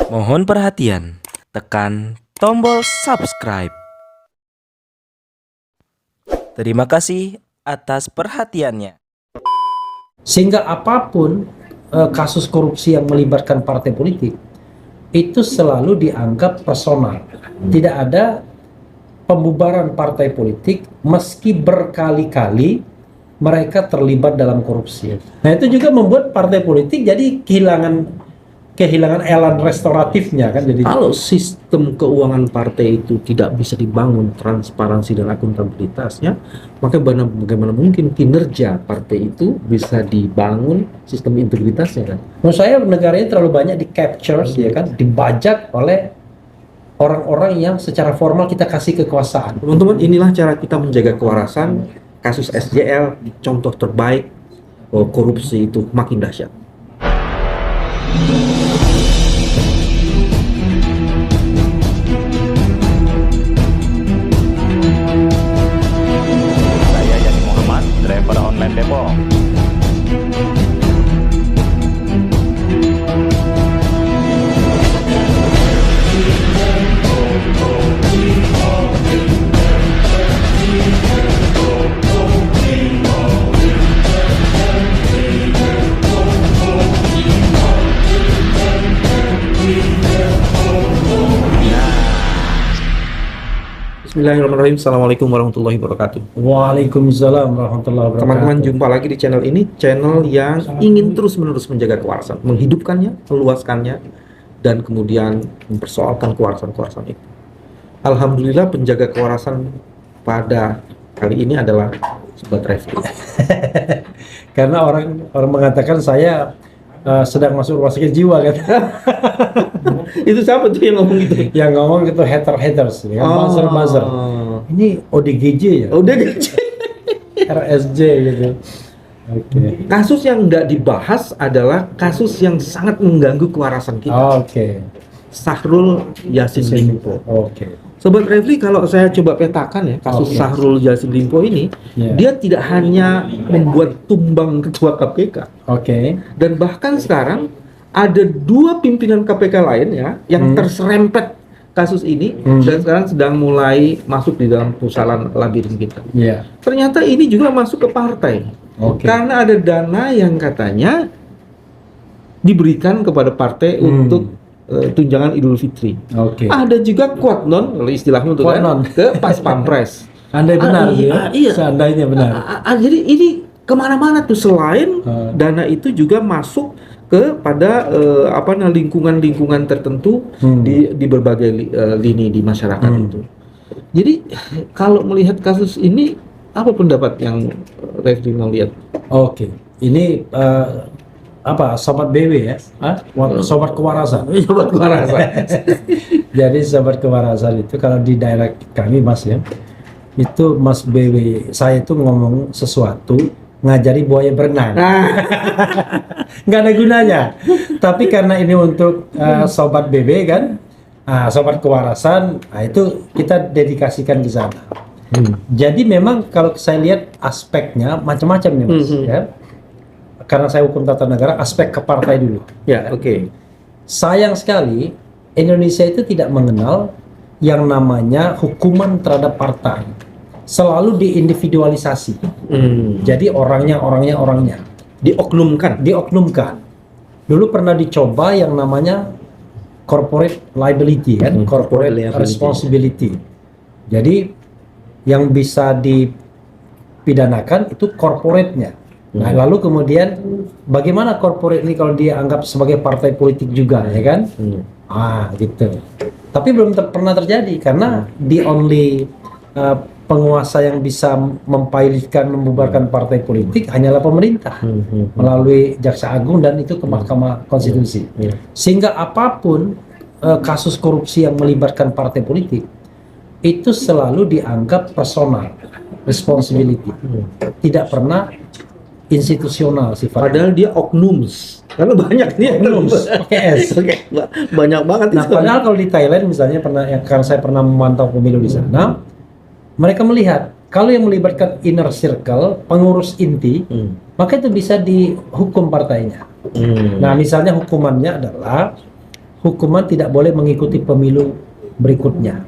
Mohon perhatian, tekan tombol subscribe. Terima kasih atas perhatiannya. Sehingga apapun kasus korupsi yang melibatkan partai politik itu selalu dianggap personal. Tidak ada pembubaran partai politik meski berkali-kali mereka terlibat dalam korupsi. Nah, itu juga membuat partai politik jadi kehilangan elan restoratifnya kan. Jadi Kalau sistem keuangan partai itu tidak bisa dibangun transparansi dan akuntabilitasnya, maka bagaimana mungkin kinerja partai itu bisa dibangun sistem integritasnya kan? menurut saya negara ini terlalu banyak di capture ya kan, dibajak oleh orang-orang yang secara formal kita kasih kekuasaan. Teman-teman, inilah cara kita menjaga kewarasan. Kasus SJL contoh terbaik bahwa korupsi itu makin dahsyat. Saya Yani Muhammad, driver online Depok. Bismillahirrahmanirrahim. Assalamualaikum warahmatullahi wabarakatuh. Waalaikumsalam warahmatullahi wabarakatuh. Teman-teman, jumpa lagi di channel ini, channel yang ingin terus-menerus menjaga kewarasan, menghidupkannya, meluaskannya, dan kemudian mempersoalkan kewarasan-kewarasan itu. Alhamdulillah, penjaga kewarasan pada kali ini adalah Sobat Refli. Karena orang mengatakan saya sedang masuk rumah sakit jiwa kan. Itu siapa tuh yang ngomong gitu? Yang ngomong gitu haters ya, buzzer. Ini ODGJ ya, Udah gitu. RSJ gitu. Oke. Kasus yang nggak dibahas adalah kasus yang sangat mengganggu kewarasan kita. Oke. Sahrul Yassin Limpo. Oke. Sobat Refli, kalau saya coba petakan ya kasus Oke. Sahrul Yassin Limpo ini, Ya. dia tidak hanya membuat tumbang ketua KPK, Oke. dan bahkan sekarang ada dua pimpinan KPK lain ya yang terserempet kasus ini dan sekarang sedang mulai masuk di dalam pusaran labirin kita. Ya. Ternyata ini juga masuk ke partai. Oke. Karena ada dana yang katanya diberikan kepada partai untuk tunjangan Idul Fitri. Oke. Ada juga quote-non, kalau istilahnya untuk Quote-non. ke Pas Pampres. Andai benar iya, ya. iya. Seandainya benar. Jadi ini kemana-mana tuh, selain dana itu juga masuk kepada lingkungan-lingkungan tertentu di berbagai lini di masyarakat itu. Jadi kalau melihat kasus ini, apa pendapat yang Refli melihat? Oke. Ini sobat BW ya? Sobat kewarasan. Sobat kewarasan. Jadi sobat kewarasan itu kalau di daerah kami Mas ya, itu Mas BW saya itu ngomong sesuatu ngajari buaya berenang. Nggak ada gunanya. Tapi karena ini untuk sobat BW kan, sobat kewarasan, itu kita dedikasikan ke sana. Jadi memang kalau saya lihat aspeknya macam-macam nih Mas ya. Karena saya hukum tata negara, aspek ke partai dulu. Ya, oke. Sayang sekali Indonesia itu tidak mengenal yang namanya hukuman terhadap partai. Selalu diindividualisasi. Jadi orangnya. Dioknumkan. Dulu pernah dicoba yang namanya corporate liability kan, corporate liability. responsibility. Jadi yang bisa dipidanakan itu corporate-nya. Nah, lalu kemudian bagaimana corporate ini kalau dia anggap sebagai partai politik juga, ya kan? Gitu. Tapi belum pernah terjadi karena the only penguasa yang bisa mempilotkan, membubarkan partai politik hanyalah pemerintah melalui Jaksa Agung dan itu ke Mahkamah Konstitusi. Sehingga apapun kasus korupsi yang melibatkan partai politik itu selalu dianggap personal responsibility, tidak pernah institusional sifatnya. Padahal dia oknums. Karena banyak nih oknums. Pakai S. Banyak banget Nah, itu. padahal kalau di Thailand misalnya karena saya pernah memantau pemilu di sana, mereka melihat kalau yang melibatkan inner circle, pengurus inti, maka itu bisa dihukum partainya. Nah, misalnya hukumannya adalah hukuman tidak boleh mengikuti pemilu berikutnya,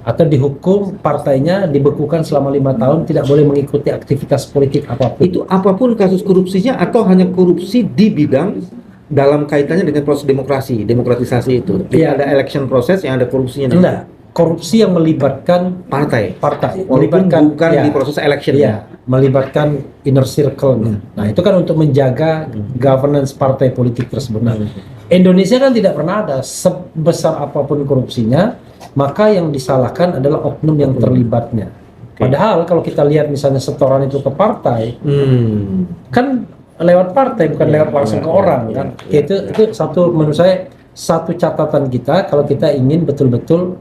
atau dihukum partainya dibekukan selama 5 tahun, tidak boleh mengikuti aktivitas politik apapun. Itu apapun kasus korupsinya atau hanya korupsi di bidang dalam kaitannya dengan proses demokratisasi itu. Jadi Iya. ada election proses yang ada korupsinya. Enggak, korupsi yang melibatkan Partai. melibatkan Bukan ya, di proses election. iya, melibatkan inner circle-nya. Nah, itu kan untuk menjaga governance partai politik tersebut. Nah, Indonesia kan tidak pernah ada sebesar apapun korupsinya, maka yang disalahkan adalah oknum yang terlibatnya. Padahal kalau kita lihat misalnya setoran itu ke partai, kan lewat partai bukan lewat langsung ke orang kan. Itu satu, menurut saya satu catatan kita kalau kita ingin betul-betul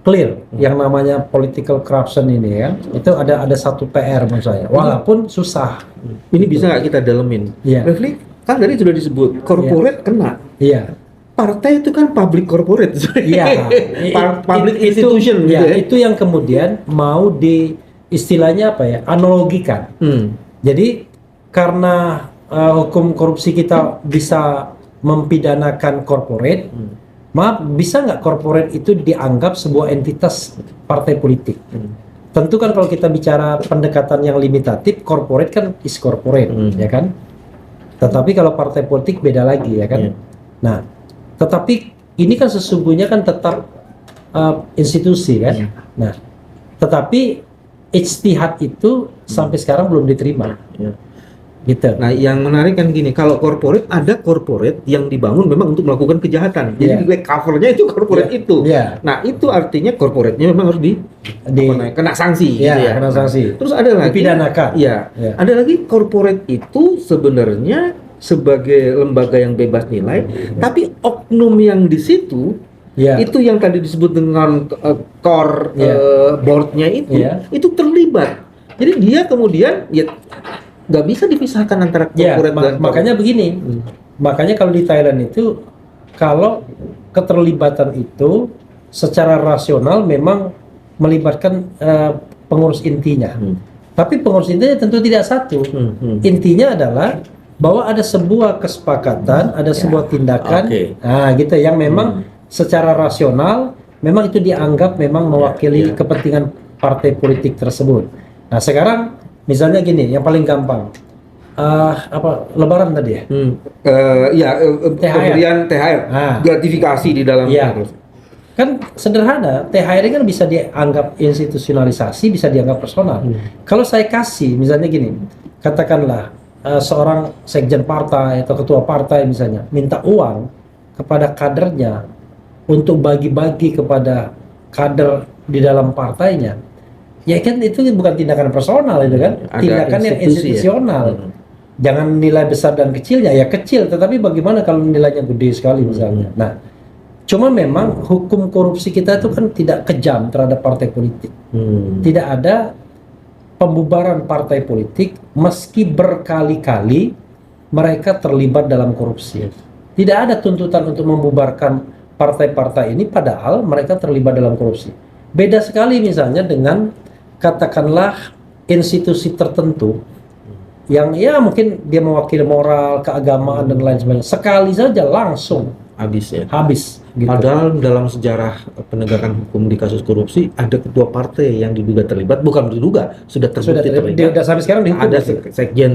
clear yang namanya political corruption ini ya. Itu ada satu PR menurut saya. Walaupun susah. Ini bisa nggak kita dalemin? Iya. Refli, kan tadi sudah disebut corporate kena. Iya. Partai itu kan public corporate. Iya. Public Itu- institution gitu ya, ya. itu yang kemudian mau di istilahnya apa ya? Analogikan. Jadi karena hukum korupsi kita bisa mempidanakan corporate, maaf, bisa nggak corporate itu dianggap sebuah entitas partai politik? Tentu kan kalau kita bicara pendekatan yang limitatif, corporate kan is corporate, ya kan? Tetapi kalau partai politik beda lagi, ya kan? Iya. Nah, tetapi ini kan sesungguhnya kan tetap institusi kan? Nah, tetapi ijtihad itu sampai sekarang belum diterima. Iya. Gitu. Nah, yang menarik kan gini, kalau corporate ada corporate yang dibangun memang untuk melakukan kejahatan. Jadi back covernya itu corporate Iya. itu. Iya. Nah, itu artinya corporate-nya memang harus kena sanksi Iya, gitu ya. kena sanksi. Terus ada lagi Dipidanakan. Iya. Iya. Ada lagi corporate itu sebenarnya sebagai lembaga yang bebas nilai, tapi oknum yang di situ Iya. itu yang tadi disebut dengan core Iya. board-nya Iya. itu terlibat. Jadi dia kemudian ya nggak bisa dipisahkan antara Ya, corporate dan makanya begini. Makanya kalau di Thailand itu kalau keterlibatan itu secara rasional memang melibatkan pengurus intinya. Tapi pengurus intinya tentu tidak satu. Intinya adalah bahwa ada sebuah kesepakatan, ada sebuah tindakan, Oke. nah gitu yang memang secara rasional memang itu dianggap memang mewakili kepentingan partai politik tersebut. Nah sekarang misalnya gini, yang paling gampang, Lebaran tadi ya? THR. Pemberian THR, Ah. gratifikasi di dalam. Iya. Kan sederhana, THR ini kan bisa dianggap institusionalisasi, bisa dianggap personal. Kalau saya kasih, misalnya gini, katakanlah seorang sekjen partai atau ketua partai misalnya, minta uang kepada kadernya untuk bagi-bagi kepada kader di dalam partainya, ya kan itu bukan tindakan personal itu kan, Ada tindakan yang institusi ya. institusional. Jangan nilai besar dan kecilnya, ya kecil, tetapi bagaimana kalau nilainya gede sekali misalnya. Nah, cuma memang hukum korupsi kita itu kan tidak kejam terhadap partai politik. Tidak ada pembubaran partai politik meski berkali-kali mereka terlibat dalam korupsi. Tidak ada tuntutan untuk membubarkan partai-partai ini padahal mereka terlibat dalam korupsi. Beda sekali misalnya dengan katakanlah institusi tertentu yang ya mungkin dia mewakili moral, keagamaan dan lain sebagainya. Sekali saja langsung Habis ya. habis gitu. Padahal dalam sejarah penegakan hukum di kasus korupsi ada ketua partai yang diduga terlibat, bukan diduga, sudah sudah terbukti dia terlibat. udah sampai sekarang dihukum. Ada sekjen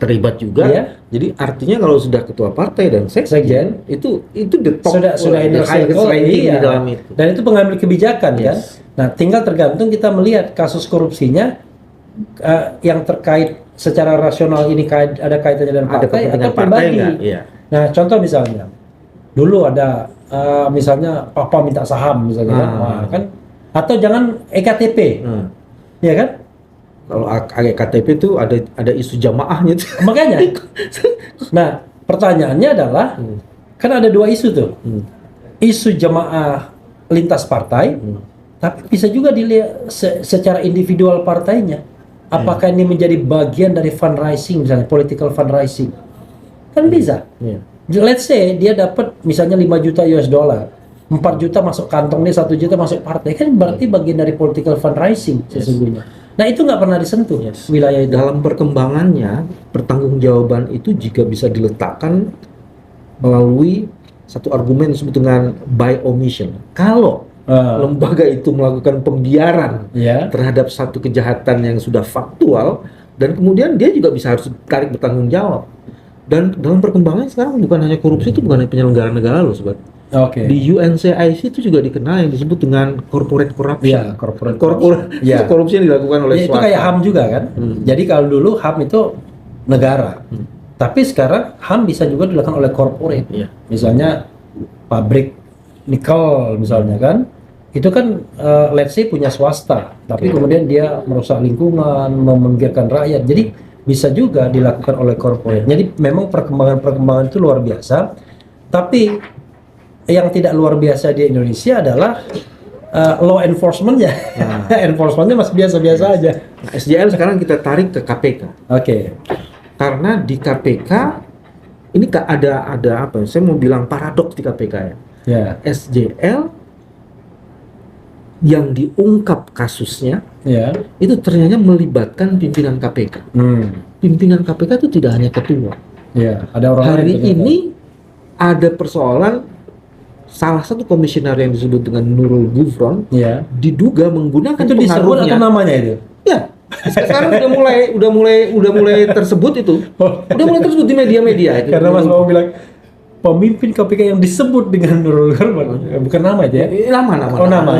terlibat juga. Iya. Jadi artinya kalau sudah ketua partai dan sekjen itu the top, sudah the inner highest circle, ranking iya. di dalam itu. Dan itu pengambil kebijakan kan. Yes. Nah, tinggal tergantung kita melihat kasus korupsinya yang terkait secara rasional ini ada kaitannya dengan Ada partai atau kepentingan partai pribadi. nggak? Iya. Nah, contoh misalnya dulu ada misalnya papa minta saham misalnya kan, atau jangan EKTP, ya kan? Kalau KTP itu ada isu jamaahnya tuh. Makanya. Nah, pertanyaannya adalah kan ada dua isu tuh. Isu jamaah lintas partai, tapi bisa juga dilihat secara individual partainya. Apakah ini menjadi bagian dari fundraising, misalnya political fundraising? Kan bisa. Let's say dia dapat misalnya 5 juta US dollar, 4 juta masuk kantong dia, 1 juta masuk partai, kan berarti bagian dari political fundraising sesungguhnya. Nah itu nggak pernah disentuh wilayah itu. Dalam perkembangannya, pertanggungjawaban itu juga bisa diletakkan melalui satu argumen disebut dengan by omission. Kalau lembaga itu melakukan pembiaran Ya. terhadap satu kejahatan yang sudah faktual, dan kemudian dia juga bisa harus tarik bertanggung jawab. Dan dalam perkembangan sekarang bukan hanya korupsi, itu bukan hanya penyelenggara negara loh, sobat. Oke. Di UNCIC itu juga dikenal yang disebut dengan corporate corruption. Iya, corporate Itu korupsi yang dilakukan oleh Ya, itu swasta. kayak HAM juga kan. Jadi kalau dulu HAM itu negara. Tapi sekarang HAM bisa juga dilakukan oleh corporate. Iya. Misalnya pabrik nikel misalnya kan. Itu kan let's say punya swasta, tapi kemudian dia merusak lingkungan, memenggerkan rakyat. Jadi bisa juga dilakukan oleh corporate. Jadi memang perkembangan itu luar biasa. Tapi yang tidak luar biasa di Indonesia adalah law enforcement-nya. Enforcement-nya masih biasa-biasa aja. Nah, SJL sekarang kita tarik ke KPK. Oke. Karena di KPK ini ada apa ya? Saya mau bilang paradoks di KPK ya. Ya. SJL yang diungkap kasusnya Ya. itu ternyata melibatkan pimpinan KPK. Pimpinan KPK itu tidak hanya ketua. Ya, ada orang Hari lain ternyata. ini ada persoalan salah satu komisioner yang disebut dengan Nurul Gufron Ya. diduga menggunakan Itu disebut pengaruhnya. atau namanya itu? Ya, sekarang udah mulai tersebut itu. Udah mulai tersebut di media-media itu. Karena Mas mau bilang pemimpin KPK yang disebut dengan Nurul Gufron, bukan nama aja ya? Nama. Oh, nama.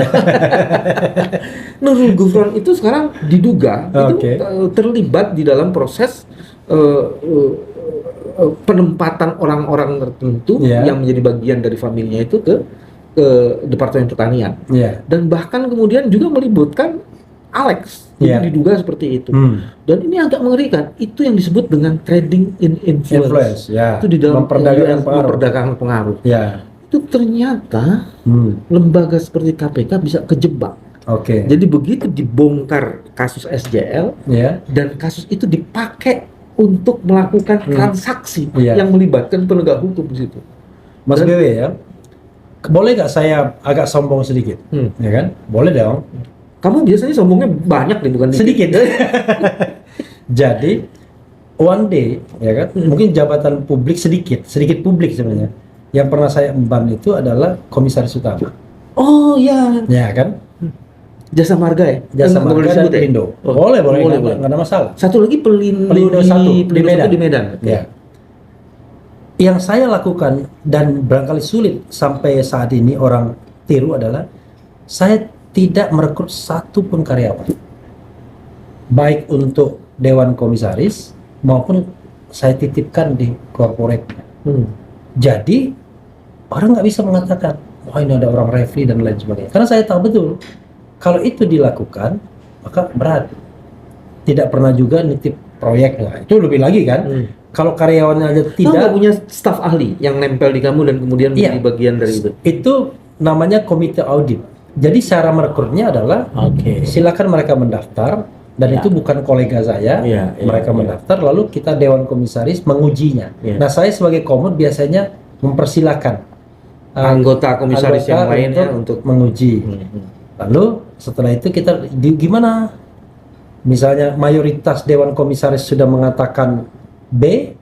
Nurul Gufron itu sekarang diduga Oke. itu terlibat di dalam proses penempatan orang-orang tertentu Ya. yang menjadi bagian dari familinya itu ke Departemen Pertanian. Ya. Dan bahkan kemudian juga melibatkan Alex. Ya. Itu diduga seperti itu. Dan ini agak mengerikan. Itu yang disebut dengan trading in influence. Influence, ya. Itu di dalam Memperdagangkan pengaruh. memperdagangkan pengaruh. Ya. Itu ternyata lembaga seperti KPK bisa kejebak. Oke. Jadi begitu dibongkar kasus SJL Ya. dan kasus itu dipakai untuk melakukan transaksi Iya. yang melibatkan penegak hukum di situ. Mas Dan- BW ya. Boleh nggak saya agak sombong sedikit? Ya kan? Boleh dong. Kamu biasanya sombongnya banyak nih, bukan dikit. Sedikit. Jadi one day ya kan, mungkin jabatan publik sedikit publik sebenarnya. Yang pernah saya emban itu adalah Komisaris Utama. Oh ya, Ya kan? Jasa Marga ya? Jasa Nggak boleh Marga dan disebut ya? Pelindo. Oh, boleh, boleh. nggak ada masalah. Satu lagi Pelindo Pelindo di Medan. Di Medan. Ya. Yang saya lakukan dan barangkali sulit sampai saat ini orang tiru adalah saya tidak merekrut satu pun karyawan, baik untuk Dewan Komisaris maupun saya titipkan di corporate. Jadi orang nggak bisa mengatakan, wah ini ada orang referee dan lain sebagainya. Karena saya tahu betul kalau itu dilakukan maka berat. Tidak pernah juga nitip proyek, nah, itu lebih lagi kan. Kalau karyawannya aja Kamu tidak, nggak punya staf ahli yang nempel di kamu dan kemudian Iya. menjadi bagian dari itu. itu namanya komite audit. Jadi cara merekrutnya adalah silakan mereka mendaftar dan itu bukan kolega saya. Iya, iya, Mereka iya. mendaftar lalu kita Dewan Komisaris mengujinya. Iya. Nah, saya sebagai komod biasanya mempersilahkan Anggota komisaris yang anggota lainnya untuk menguji. Lalu setelah itu kita gimana? Misalnya mayoritas Dewan Komisaris sudah mengatakan B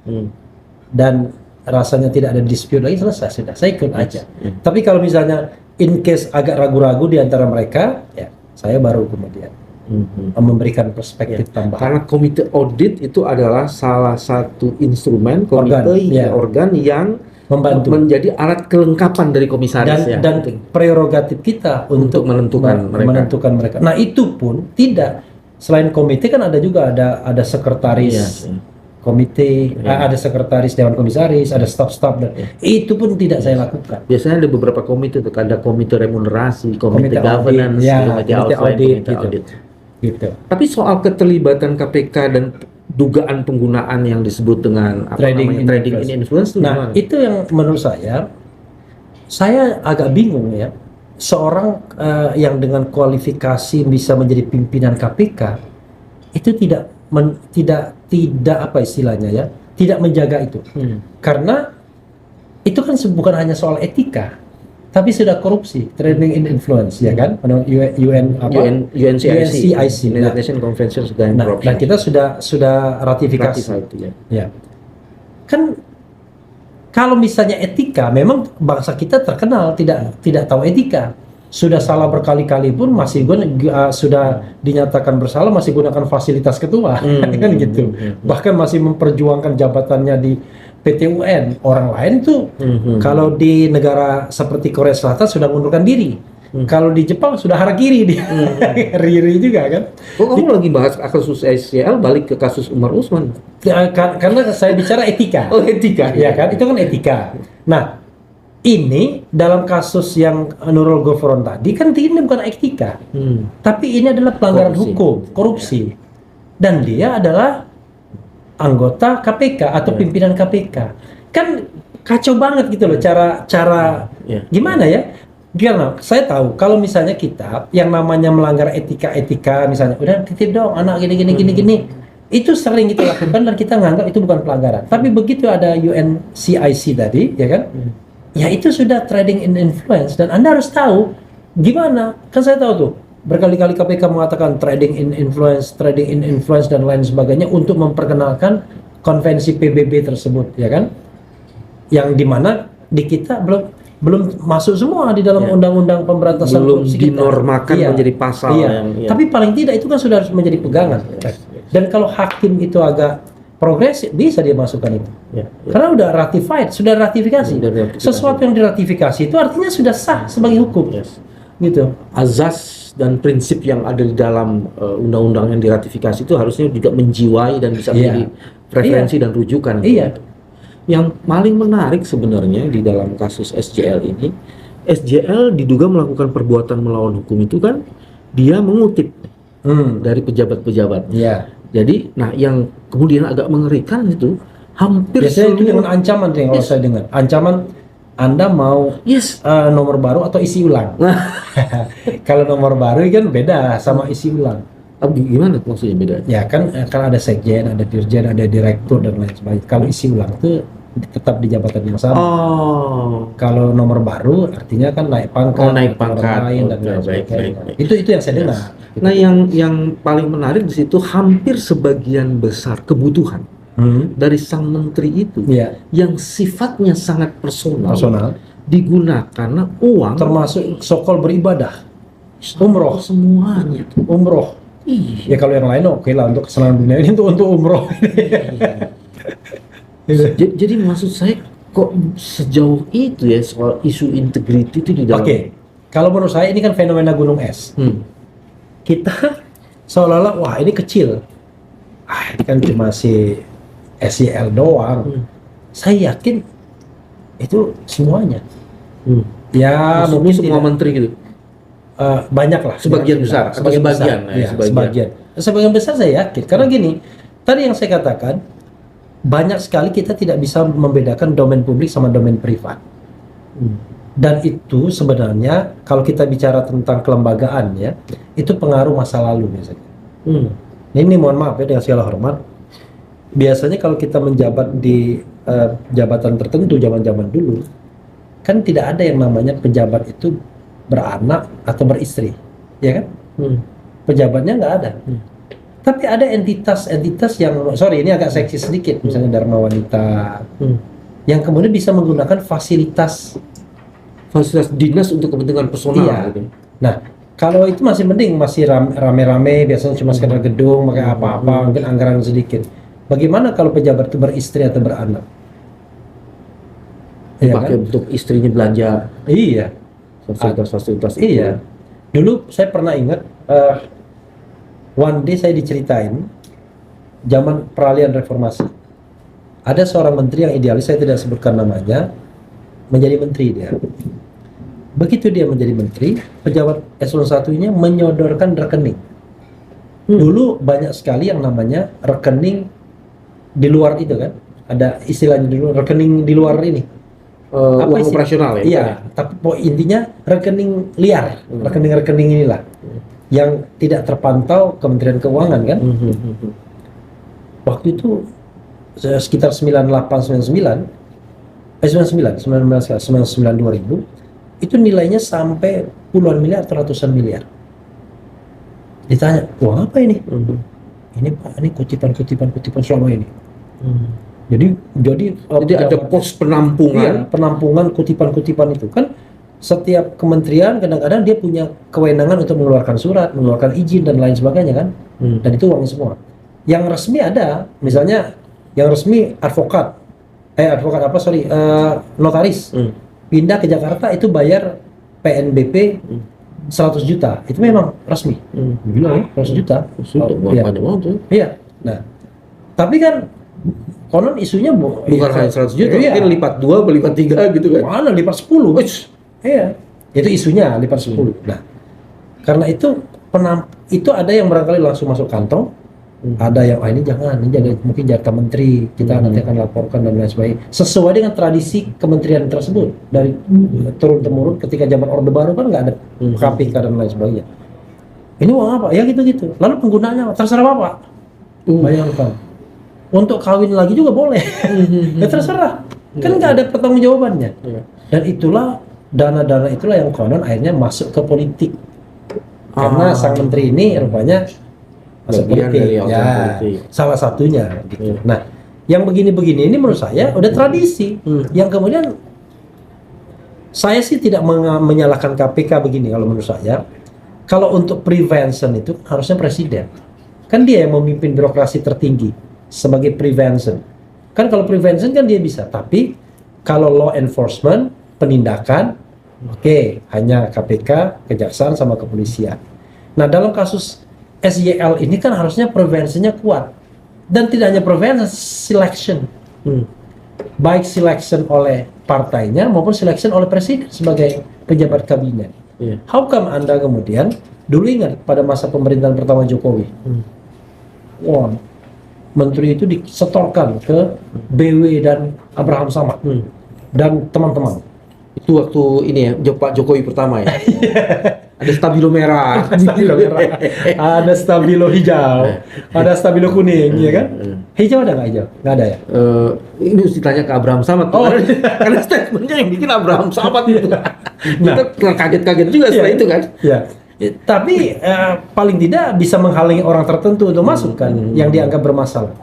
dan rasanya tidak ada dispute lagi, selesai sudah, saya ikut aja. Tapi kalau misalnya in case agak ragu-ragu di antara mereka, ya saya baru kemudian memberikan perspektif tambahan. Karena komite audit itu adalah salah satu instrumen Organ, organ yang Membantu menjadi alat kelengkapan dari komisaris dan prerogatif kita untuk menentukan mereka. Nah, itu pun tidak, selain komite kan ada juga ada sekretaris komite, ada sekretaris Dewan Komisaris, ada staf-staf dan itu pun tidak saya lakukan. Biasanya ada beberapa komite tuh, ada komite remunerasi, komite governance, audit, komite outline, komite gitu. audit. Gitu. Tapi soal keterlibatan KPK dan dugaan penggunaan yang disebut dengan Trading in influence itu Nah, gimana? itu yang menurut saya agak bingung ya. Seorang yang dengan kualifikasi bisa menjadi pimpinan KPK itu tidak apa istilahnya ya, tidak menjaga itu. Karena itu kan bukan hanya soal etika, tapi sudah korupsi, trading in influence, ya kan? Menurut UNCIC. United Nations Convention Against Nah, Corruption. dan kita sudah ratifikasi. Ratify itu, ya. Ya. Kan Kalau misalnya etika, memang bangsa kita terkenal tidak tahu etika. Sudah salah berkali-kali pun masih sudah dinyatakan bersalah masih gunakan fasilitas ketua, kan gitu. Bahkan masih memperjuangkan jabatannya di PT UN. Orang lain tuh kalau di negara seperti Korea Selatan sudah mengundurkan diri. Kalau di Jepang sudah harakiri dia. Riri juga kan. Kok kamu lagi bahas kasus SCL balik ke kasus Umar Usman? Karena saya bicara etika. Oh, etika. Ya kan, itu kan etika. Nah, ini dalam kasus yang Nurul Gufron tadi kan ini bukan etika. Tapi ini adalah pelanggaran hukum, korupsi. Dan dia adalah anggota KPK atau pimpinan KPK. Kan kacau banget gitu loh cara gimana ya? Karena saya tahu kalau misalnya kita yang namanya melanggar etika misalnya udah titip dong anak gini itu sering kita lakukan dan kita nganggap itu bukan pelanggaran. Tapi begitu ada UNCIC tadi ya kan? Ya itu sudah trading in influence dan Anda harus tahu gimana. Kan saya tahu tuh berkali-kali KPK mengatakan trading in influence dan lain sebagainya untuk memperkenalkan konvensi PBB tersebut ya kan? Yang dimana di kita belum masuk semua di dalam undang-undang pemberantasan belum korupsi kita. dinormakan menjadi pasal yang Tapi paling tidak itu kan sudah harus menjadi pegangan. Dan kalau hakim itu agak progresif bisa dia masukkan itu. Karena udah ratified, sudah ratifikasi. Sesuatu yang diratifikasi itu artinya sudah sah sebagai hukum. Gitu. Azas dan prinsip yang ada di dalam undang-undang yang diratifikasi itu harusnya juga menjiwai dan bisa menjadi referensi dan rujukan. Yang paling menarik sebenarnya di dalam kasus SJL ini, SJL diduga melakukan perbuatan melawan hukum itu kan dia mengutip dari pejabat-pejabat. Jadi, nah yang kemudian agak mengerikan itu hampir biasanya itu dengan ancaman kalau saya dengar. Ancaman Anda mau nomor baru atau isi ulang. Kalau nomor baru kan beda sama isi ulang. Gimana maksudnya beda? Ya kan ada sekjen, ada dirjen, ada direktur dan lain sebagainya. Kalau isi ulang itu tetap di jabatan yang sama. Kalau nomor baru artinya kan naik pangkat, naik pangkat lain dan lain sebagainya. Itu yang saya dengar. Nah, yang paling menarik di situ hampir sebagian besar kebutuhan dari sang menteri itu yang sifatnya sangat personal digunakan uang termasuk sokol beribadah, umroh semuanya. Umroh. Ya kalau yang lain oke lah untuk kesenangan dunia ini untuk umroh. Jadi maksud saya kok sejauh itu ya soal isu integriti itu di dalam. Kalau menurut saya ini kan fenomena gunung es. Kita seolah-olah wah ini kecil. Ini kan cuma si SEL doang. Saya yakin itu semuanya. Ya maksudnya mungkin semua menteri gitu. Banyak lah. Sebagian besar. Sebagian besar saya yakin. Karena gini, tadi yang saya katakan banyak sekali kita tidak bisa membedakan domain publik sama domain privat. Dan itu sebenarnya kalau kita bicara tentang kelembagaan ya, itu pengaruh masa lalu biasanya. Ini mohon maaf ya dengan segala hormat. Biasanya kalau kita menjabat di jabatan tertentu zaman-zaman dulu, kan tidak ada yang namanya pejabat itu beranak atau beristri, ya kan? Pejabatnya nggak ada. Tapi ada entitas-entitas yang, sorry ini agak seksi sedikit, misalnya Dharma Wanita, yang kemudian bisa menggunakan fasilitas dinas untuk kepentingan personal. Gitu. Nah, kalau itu masih mending, masih rame-rame, biasanya cuma sekedar gedung, pakai apa-apa, mungkin anggaran sedikit. Bagaimana kalau pejabat itu beristri atau beranak? Pakai untuk istrinya belanja. Iya. Fasilitas-fasilitas itu. Iya. Dulu saya pernah ingat, one day saya diceritain zaman peralihan reformasi. Ada seorang menteri yang idealis, saya tidak sebutkan namanya, menjadi menteri dia. Begitu dia menjadi menteri, pejabat eselon 1-nya menyodorkan rekening. Dulu banyak sekali yang namanya rekening di luar itu kan. Ada istilahnya dulu rekening di luar ini. Uang operasional ya? Iya, tapi intinya rekening liar, rekening-rekening inilah yang tidak terpantau Kementerian Keuangan kan. Waktu itu sekitar 98-99 2000 itu nilainya sampai puluhan miliar atau ratusan miliar. Ditanya, uang apa ini? Ini Pak, ini kutipan selama ini. Jadi Jadi ada pos penampungan. iya, penampungan kutipan-kutipan itu kan setiap kementerian kadang-kadang dia punya kewenangan untuk mengeluarkan surat, mengeluarkan izin dan lain sebagainya kan. Dan itu uangnya semua. Yang resmi ada, misalnya yang resmi notaris pindah ke Jakarta itu bayar PNBP 100 juta. Itu memang resmi. Gila ya, 100 juta. Iya. Banyak banget tuh. Iya. Nah, tapi kan konon isunya Bukan hanya 100 juta, iya. mungkin lipat 2, lipat 3 gitu kan. Mana lipat 10? Iya. Itu isunya lipat 10. Nah, karena itu itu ada yang barangkali langsung masuk kantong, ada yang ini jangan, mungkin jatah menteri, kita nanti akan laporkan dan lain sebagainya. Sesuai dengan tradisi kementerian tersebut dari turun temurun ketika zaman Orde Baru kan nggak ada KPK dan lain sebagainya. Ini uang apa? Ya gitu-gitu. Lalu penggunaannya terserah Bapak. Bayangkan. Untuk kawin lagi juga boleh. Ya terserah. Kan nggak ada pertanggungjawabannya. Dan itulah dana-dana itulah yang konon akhirnya masuk ke politik. Karena sang menteri ini rupanya masuk Bagian politik. dari organ politik. Salah satunya gitu. Nah, yang begini-begini ini menurut saya udah tradisi. Yang kemudian saya sih tidak menyalahkan KPK begini kalau menurut saya. Kalau untuk prevention itu harusnya presiden. Kan dia yang memimpin birokrasi tertinggi sebagai prevention. Kan kalau prevention kan dia bisa, tapi kalau law enforcement, penindakan, oke, hanya KPK, kejaksaan sama kepolisian. Nah, dalam kasus SYL ini kan harusnya preventionnya kuat. Dan tidak hanya prevention, selection. Baik selection oleh partainya maupun selection oleh presiden sebagai pejabat kabinet. How come Anda kemudian, dulu ingat pada masa pemerintahan pertama Jokowi, wah, menteri itu disetorkan ke BW dan Abraham Samad dan teman-teman. Itu waktu ini ya, Pak Jokowi pertama ya. Ada stabilo merah, Ada stabilo hijau, ada stabilo kuning, ya kan? Hijau ada nggak hijau? Nggak ada ya? Ini harus ditanya ke Abraham Samad. Karena statementnya yang bikin Abraham Samad itu. Kita kaget-kaget juga setelah itu kan. Ya. Tapi paling tidak bisa menghalangi orang tertentu untuk masuk kan, yang dianggap bermasalah.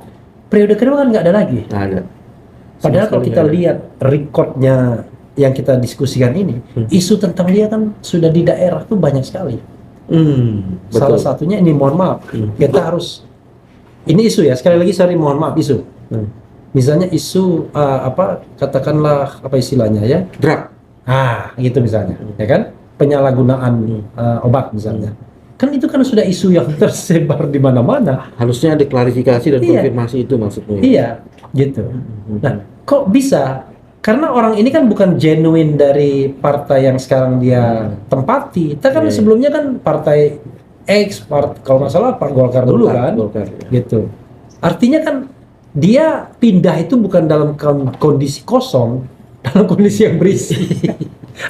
Periode kedua kan nggak ada lagi. Nggak ada. Padahal kalau kita lihat rekodnya yang kita diskusikan ini, isu tentang dia kan sudah di daerah tuh banyak sekali. Salah satunya ini, mohon maaf, kita harus, ini isu ya, sekali lagi sorry, mohon maaf, isu. Misalnya isu katakanlah apa istilahnya ya, Drug. Gitu misalnya, ya kan, penyalahgunaan obat misalnya. Kan itu kan sudah isu yang tersebar di mana-mana. Harusnya ada klarifikasi dan konfirmasi itu maksudnya. Iya, gitu. Nah, kok bisa? Karena orang ini kan bukan genuine dari partai yang sekarang dia tempati. Kita kan sebelumnya kan partai X, kalau nggak salah Pak Golkar dulu kan, gitu. Artinya kan dia pindah itu bukan dalam kondisi kosong, dalam kondisi yang berisi.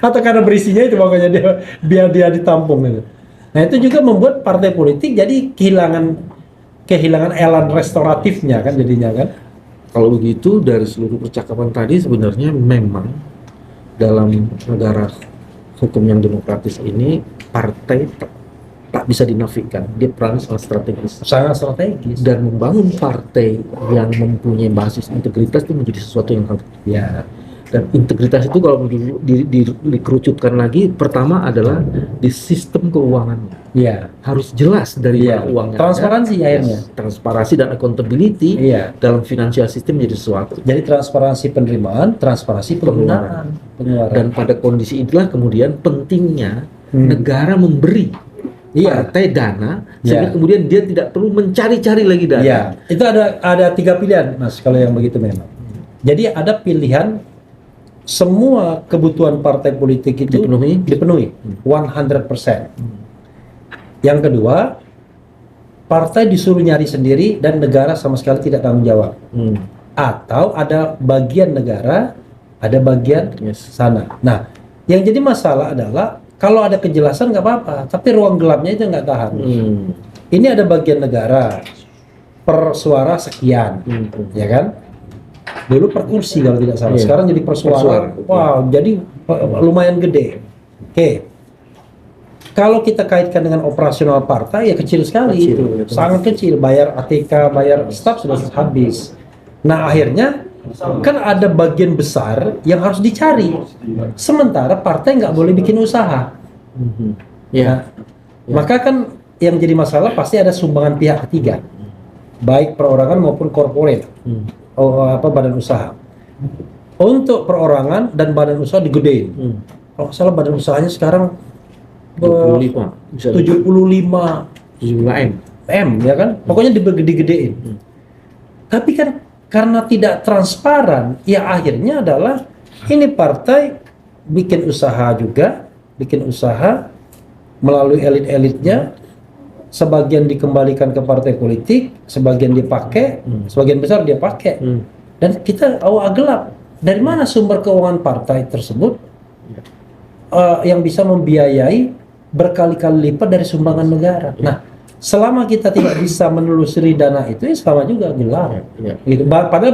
Atau karena berisinya itu makanya dia biar dia ditampung gitu. Nah itu juga membuat partai politik jadi kehilangan elan restoratifnya kan jadinya kan. Kalau begitu dari seluruh percakapan tadi sebenarnya memang dalam negara hukum yang demokratis ini partai tak bisa dinafikan, dia perannya sangat strategis dan membangun partai yang mempunyai basis integritas itu menjadi sesuatu yang harus dan integritas itu kalau dikerucutkan lagi, pertama adalah di sistem keuangannya. Harus jelas dari mana uangnya. Transparansi akhirnya. Transparansi dan accountability dalam financial system menjadi sesuatu. Jadi transparansi penerimaan, transparansi penggunaan. Dan pada kondisi itulah kemudian pentingnya negara memberi partai dana sehingga kemudian dia tidak perlu mencari-cari lagi dana. Itu ada 3 pilihan, Mas, kalau yang begitu memang. Jadi ada pilihan semua kebutuhan partai politik itu dipenuhi 100%. Yang kedua, partai disuruh nyari sendiri dan negara sama sekali tidak tanggung jawab. Atau ada bagian negara, ada bagian sana. Nah, yang jadi masalah adalah kalau ada kejelasan nggak apa-apa, tapi ruang gelapnya itu nggak tahan. Ini ada bagian negara per suara sekian, ya kan? Dulu per kursi kalau tidak salah, sekarang jadi per suara. Wow, jadi lumayan gede. Oke. Kalau kita kaitkan dengan operasional partai ya kecil sekali itu, sangat kecil. Bayar ATK, bayar staf sudah habis. Nah akhirnya kan ada bagian besar yang harus dicari. Sementara partai nggak boleh bikin usaha. Ya. Maka kan yang jadi masalah pasti ada sumbangan pihak ketiga, baik perorangan maupun korporat, badan usaha. Untuk perorangan dan badan usaha digedein. Kalau nggak salah badan usahanya sekarang 25 bisa 75 M ya kan, pokoknya digede-gedein. Tapi kan karena tidak transparan, ya akhirnya adalah ini partai bikin usaha melalui elit-elitnya, sebagian dikembalikan ke partai politik, sebagian dipakai, sebagian besar dia pakai. Dan kita awal gelap, dari mana sumber keuangan partai tersebut yang bisa membiayai berkali-kali lipat dari sumbangan negara. Nah, selama kita tidak bisa menelusuri dana itu, ya sama juga gelap. Gitu. Padahal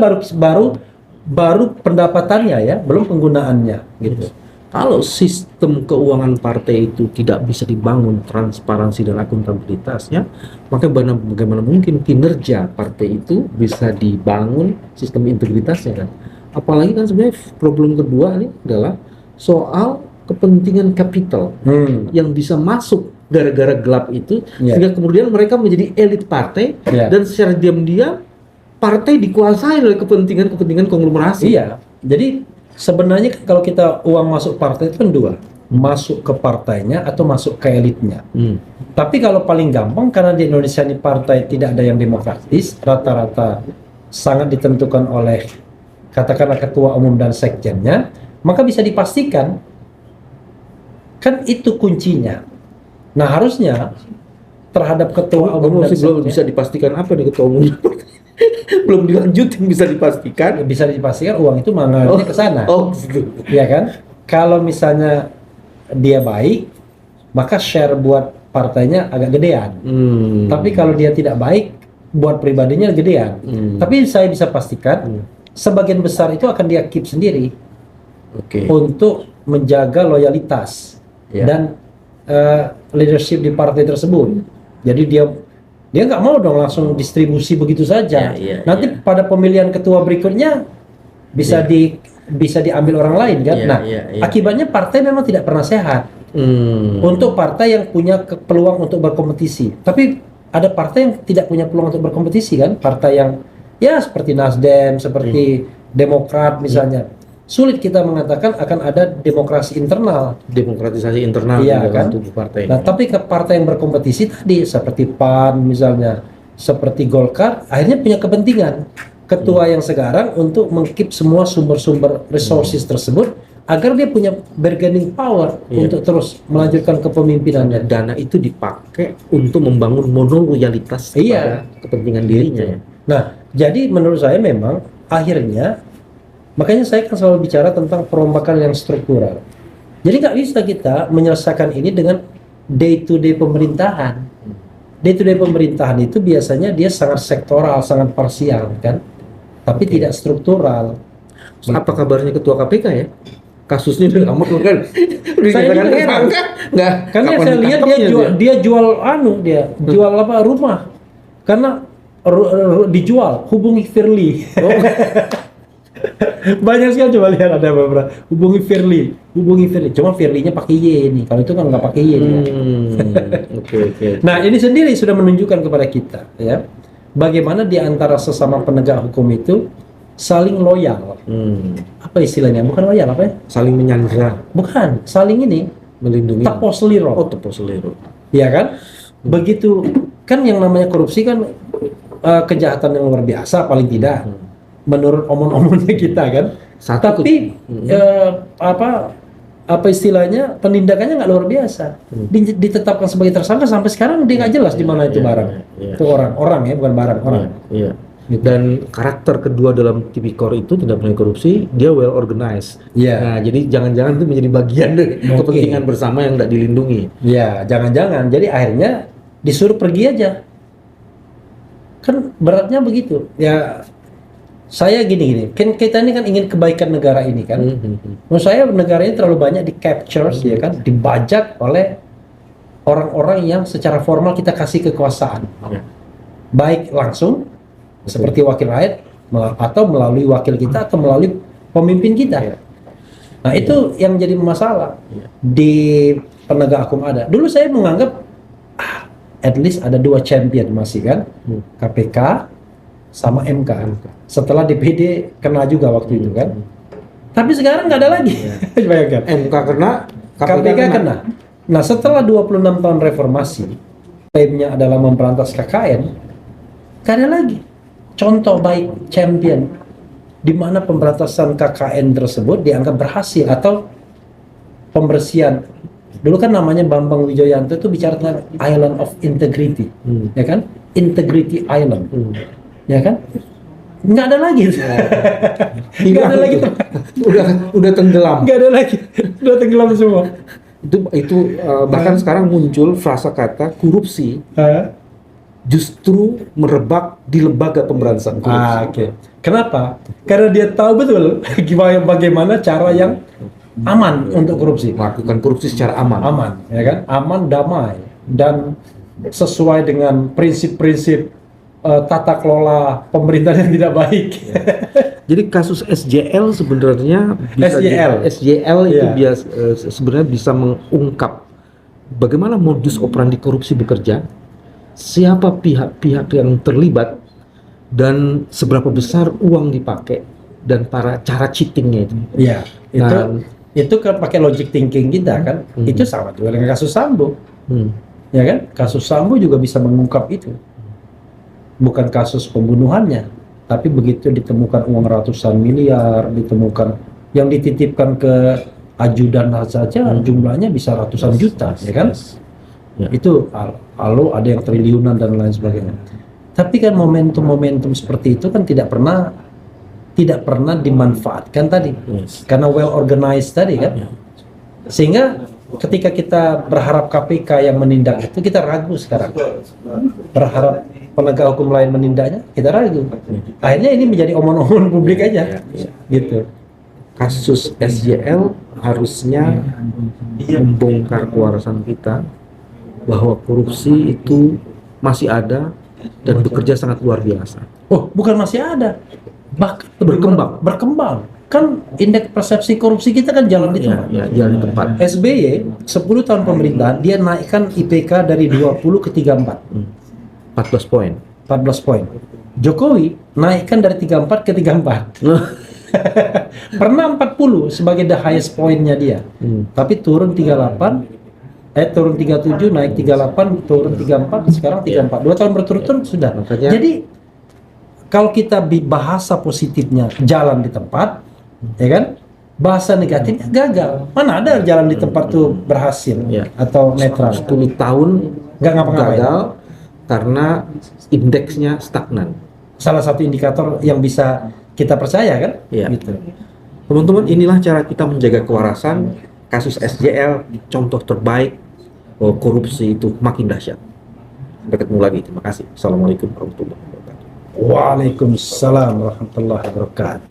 baru pendapatannya ya, belum penggunaannya. Gitu. Kalau sistem keuangan partai itu tidak bisa dibangun transparansi dan akuntabilitasnya, maka bagaimana mungkin kinerja partai itu bisa dibangun sistem integritasnya kan? Apalagi kan sebenarnya problem kedua ini adalah soal kepentingan kapital yang bisa masuk gara-gara gelap itu, sehingga kemudian mereka menjadi elit partai dan secara diam-diam partai dikuasai oleh kepentingan konglomerasi. Iya, jadi sebenarnya kalau kita uang masuk partai itu kan dua, masuk ke partainya atau masuk ke elitnya. Tapi kalau paling gampang, karena di Indonesia ini partai tidak ada yang demokratis, rata-rata sangat ditentukan oleh katakanlah ketua umum dan sekjennya, maka bisa dipastikan kan itu kuncinya. Nah, harusnya terhadap ketua umum dan belum bisa dipastikan apa nih ketua umum. Belum dilanjutin, bisa dipastikan uang itu mengalirnya ke sana. Gitu. Ya kan? Kalau misalnya dia baik, maka share buat partainya agak gedean. Tapi kalau dia tidak baik, buat pribadinya gedean. Tapi saya bisa pastikan sebagian besar itu akan dia keep sendiri. Untuk menjaga loyalitas dan leadership di partai tersebut. Jadi dia nggak mau dong langsung distribusi begitu saja. Nanti pada pemilihan ketua berikutnya bisa diambil orang lain kan. Akibatnya partai memang tidak pernah sehat. Untuk partai yang punya peluang untuk berkompetisi. Tapi ada partai yang tidak punya peluang untuk berkompetisi kan. Partai yang ya seperti Nasdem, seperti Demokrat misalnya. Sulit kita mengatakan akan ada demokratisasi internal di kan? dalam tubuh partai. Nah, tapi ke partai yang berkompetisi tadi seperti PAN misalnya, seperti Golkar, akhirnya punya kepentingan ketua yang sekarang untuk mengkeep semua sumber-sumber resources tersebut agar dia punya bargaining power untuk terus melanjutkan kepemimpinannya. Dana itu dipakai untuk membangun monoloyalitas kepada kepentingan dirinya. Gitu. Nah, jadi menurut saya memang akhirnya, makanya saya kan selalu bicara tentang perombakan yang struktural. Jadi nggak bisa kita menyelesaikan ini dengan day to day pemerintahan. Day to day pemerintahan itu biasanya dia sangat sektoral, sangat parsial kan, tapi tidak struktural. Apa kabarnya ketua KPK ya? Kasusnya udah lama kan? Saya juga heran. Nggak. Karena saya lihat dia jual apa rumah, karena dijual, hubungi Firly. Banyak sekali, coba lihat ada beberapa hubungi Firly, cuma Firly-nya pakai Y nih, kalau itu kan nggak pakai Y. Oke. Nah, ini sendiri sudah menunjukkan kepada kita ya, bagaimana di antara sesama penegak hukum itu saling loyal. Apa istilahnya? Bukan loyal, apa ya? Saling menyandera. Bukan, saling ini Melindungi. tepos seliro. Tepos seliro. Iya kan? Begitu kan, yang namanya korupsi kan kejahatan yang luar biasa paling tidak. Menurut omong-omongnya kita kan. Tapi apa istilahnya, penindakannya nggak luar biasa. Ditetapkan sebagai tersangka sampai sekarang dia nggak jelas di mana itu barang. Itu orang ya, bukan barang, orang. Iya. Dan karakter kedua dalam tipikor itu tidak pernah korupsi, dia well organized. Nah, jadi jangan-jangan itu menjadi bagian dari kepentingan bersama yang tidak dilindungi. Ya, jangan-jangan. Jadi akhirnya disuruh pergi aja. Kan beratnya begitu. Ya, saya gini, kan kita ini kan ingin kebaikan negara ini kan. Menurut saya negara ini terlalu banyak di capture, ya kan, dibajak oleh orang-orang yang secara formal kita kasih kekuasaan. Baik langsung seperti wakil rakyat atau melalui wakil kita atau melalui pemimpin kita. Nah itu yang jadi masalah di penegak hukum ada. Dulu saya menganggap at least ada 2 champion masih kan, KPK sama MK. Setelah DPD kena juga waktu itu kan. Tapi sekarang nggak ada lagi. Bayangkan. MK kena, KPK kena. Nah setelah 26 tahun reformasi, klaimnya adalah memberantas KKN, nggak ada lagi contoh baik champion di mana pemberantasan KKN tersebut dianggap berhasil atau pembersihan. Dulu kan namanya Bambang Wijoyanto itu bicara tentang Island of Integrity, ya kan? Integrity Island, ya kan? Nggak ada lagi, nggak ada lagi, udah tenggelam. nggak ada lagi, udah tenggelam semua. Itu bahkan sekarang muncul frasa kata korupsi justru merebak di lembaga pemberantasan korupsi. Oke. Kenapa? Karena dia tahu betul bagaimana cara yang aman untuk korupsi. Melakukan korupsi secara aman. Aman, ya kan? Aman, damai, dan sesuai dengan prinsip-prinsip tata kelola pemerintahan yang tidak baik. Jadi kasus SJL sebenarnya bisa SJL itu sebenarnya bisa mengungkap bagaimana modus operandi korupsi bekerja, siapa pihak-pihak yang terlibat, dan seberapa besar uang dipakai, dan cara cheatingnya itu. Iya, itu kan pakai logic thinking kita kan. Itu sama juga dengan kasus Sambo. Ya kan? Kasus Sambo juga bisa mengungkap itu. Bukan kasus pembunuhannya, tapi begitu ditemukan uang ratusan miliar, ditemukan yang dititipkan ke ajudan saja jumlahnya bisa ratusan juta, ya kan? Ya. Itu lalu ada yang triliunan dan lain sebagainya. Tapi kan momentum-momentum seperti itu kan tidak pernah dimanfaatkan tadi, karena well organized tadi kan. Sehingga ketika kita berharap KPK yang menindak itu, kita ragu sekarang. Berharap penegak hukum lain menindaknya, kita ragu. Akhirnya ini menjadi omong-omong publik aja, gitu. Kasus SJL harusnya membongkar kewarasan kita bahwa korupsi itu masih ada dan bekerja sangat luar biasa. Oh, bukan masih ada, bahkan berkembang. Kan indeks persepsi korupsi kita kan jalan di tempat. Jalan di tempat. SBY 10 tahun pemerintahan dia naikkan IPK dari 20 ke 34. 14 poin. 14 poin. Jokowi naikkan dari 34 ke 34. Pernah 40 sebagai the highest poinnya dia. Tapi turun 38, turun 37, naik 38, turun 34, sekarang 34. 2 tahun berturut-turut sudah. Makanya, jadi kalau kita bahasa positifnya jalan di tempat, ya kan? Bahasa negatifnya gagal. Mana ada jalan di tempat tuh berhasil atau netral? 10 tahun nggak ngapa-ngapain. Gagal karena indeksnya stagnan. Salah satu indikator yang bisa kita percaya kan? Gitu. Teman-teman, inilah cara kita menjaga kewarasan. Kasus SJL contoh terbaik bahwa korupsi itu makin dahsyat. Sampai ketemu lagi. Terima kasih. Assalamualaikum warahmatullahi wabarakatuh. Waalaikumsalam warahmatullahi wabarakatuh.